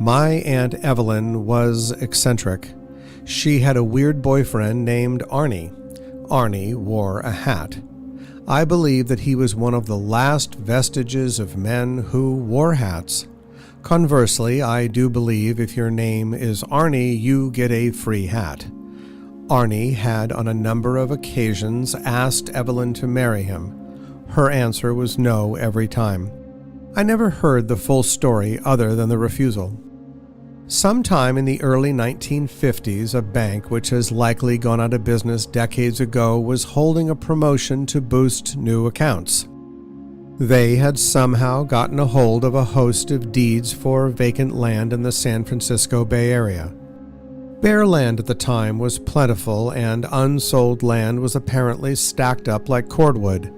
My Aunt Evelyn was eccentric. She had a weird boyfriend named Arnie. Arnie wore a hat. I believe that he was one of the last vestiges of men who wore hats. Conversely, I do believe if your name is Arnie, you get a free hat. Arnie had on a number of occasions asked Evelyn to marry him. Her answer was no every time. I never heard the full story other than the refusal. Sometime in the early 1950s, a bank which has likely gone out of business decades ago was holding a promotion to boost new accounts. They had somehow gotten a hold of a host of deeds for vacant land in the San Francisco Bay Area. Bare land at the time was plentiful, and unsold land was apparently stacked up like cordwood.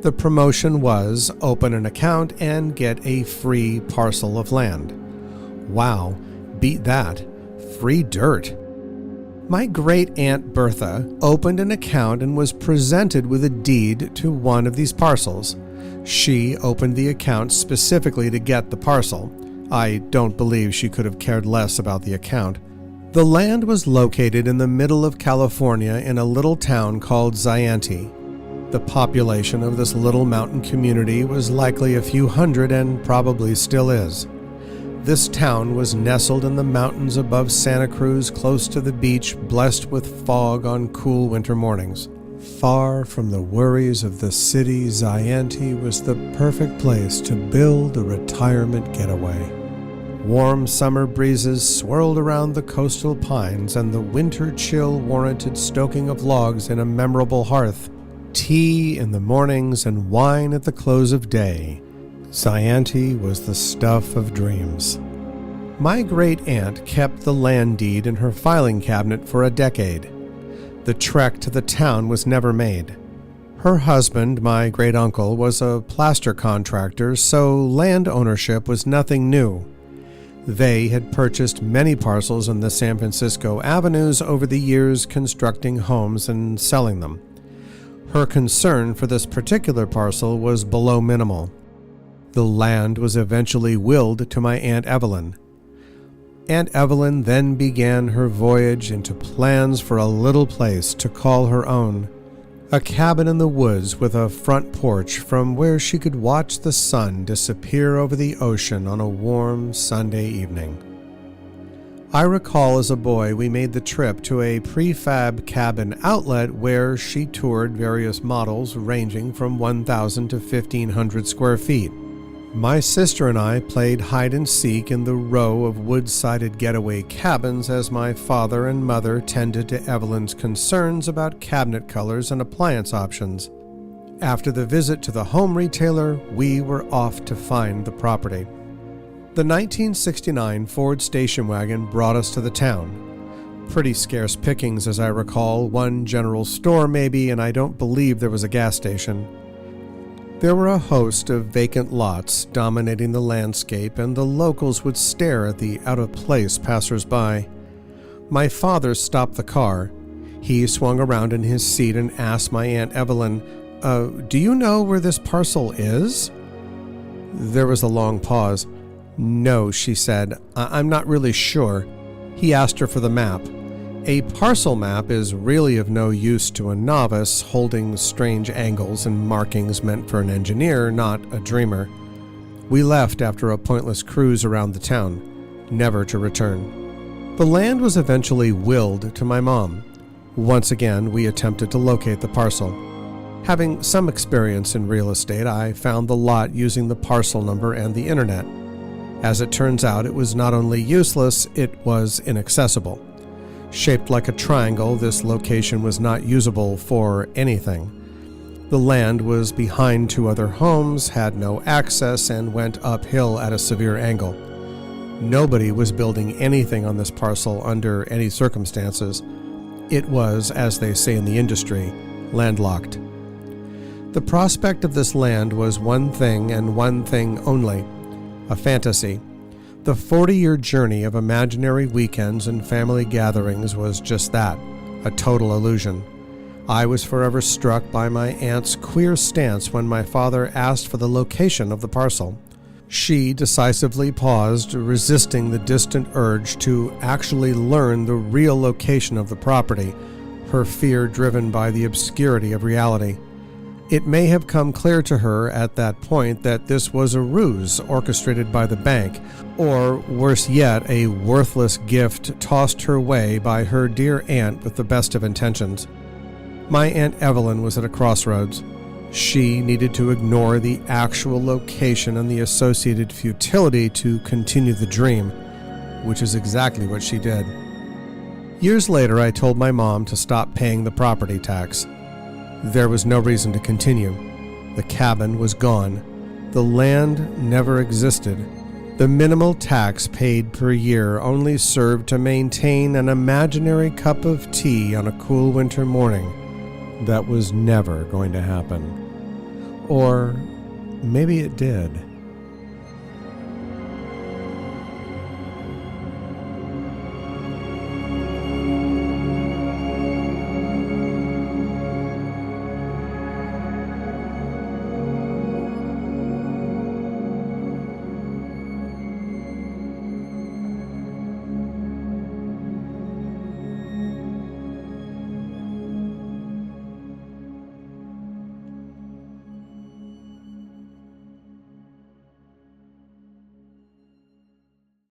The promotion was open an account and get a free parcel of land. Wow, beat that. Free dirt. My great-aunt Bertha opened an account and was presented with a deed to one of these parcels. She opened the account specifically to get the parcel. I don't believe she could have cared less about the account. The land was located in the middle of California in a little town called Zayante. The population of this little mountain community was likely a few hundred and probably still is. This town was nestled in the mountains above Santa Cruz, close to the beach, blessed with fog on cool winter mornings. Far from the worries of the city, Zayante was the perfect place to build a retirement getaway. Warm summer breezes swirled around the coastal pines, and the winter chill warranted stoking of logs in a memorable hearth, tea in the mornings, and wine at the close of day. Zayante was the stuff of dreams. My great-aunt kept the land deed in her filing cabinet for a decade. The trek to the town was never made. Her husband, my great-uncle, was a plaster contractor, so land ownership was nothing new. They had purchased many parcels in the San Francisco avenues over the years, constructing homes and selling them. Her concern for this particular parcel was below minimal. The land was eventually willed to my Aunt Evelyn. Aunt Evelyn then began her voyage into plans for a little place to call her own. A cabin in the woods with a front porch from where she could watch the sun disappear over the ocean on a warm Sunday evening. I recall as a boy we made the trip to a prefab cabin outlet where she toured various models ranging from 1,000 to 1,500 square feet. My sister and I played hide-and-seek in the row of wood-sided getaway cabins as my father and mother tended to Evelyn's concerns about cabinet colors and appliance options. After the visit to the home retailer, we were off to find the property. The 1969 Ford station wagon brought us to the town. Pretty scarce pickings, as I recall, one general store maybe, and I don't believe there was a gas station. There were a host of vacant lots dominating the landscape, and the locals would stare at the out-of-place passers-by. My father stopped the car. He swung around in his seat and asked my Aunt Evelyn, "Do you know where this parcel is?" There was a long pause. "No," she said. I'm not really sure." He asked her for the map. A parcel map is really of no use to a novice, holding strange angles and markings meant for an engineer, not a dreamer. We left after a pointless cruise around the town, never to return. The land was eventually willed to my mom. Once again, we attempted to locate the parcel. Having some experience in real estate, I found the lot using the parcel number and the internet. As it turns out, it was not only useless, it was inaccessible. Shaped like a triangle, this location was not usable for anything. The land was behind two other homes, had no access, and went uphill at a severe angle. Nobody was building anything on this parcel under any circumstances. It was, as they say in the industry, landlocked. The prospect of this land was one thing and one thing only, a fantasy. The 40-year journey of imaginary weekends and family gatherings was just that, a total illusion. I was forever struck by my aunt's queer stance when my father asked for the location of the parcel. She decisively paused, resisting the distant urge to actually learn the real location of the property, her fear driven by the obscurity of reality. It may have come clear to her at that point that this was a ruse orchestrated by the bank, or worse yet, a worthless gift tossed her way by her dear aunt with the best of intentions. My Aunt Evelyn was at a crossroads. She needed to ignore the actual location and the associated futility to continue the dream, which is exactly what she did. Years later, I told my mom to stop paying the property tax. There was no reason to continue. The cabin was gone. The land never existed. The minimal tax paid per year only served to maintain an imaginary cup of tea on a cool winter morning. That was never going to happen. Or maybe it did.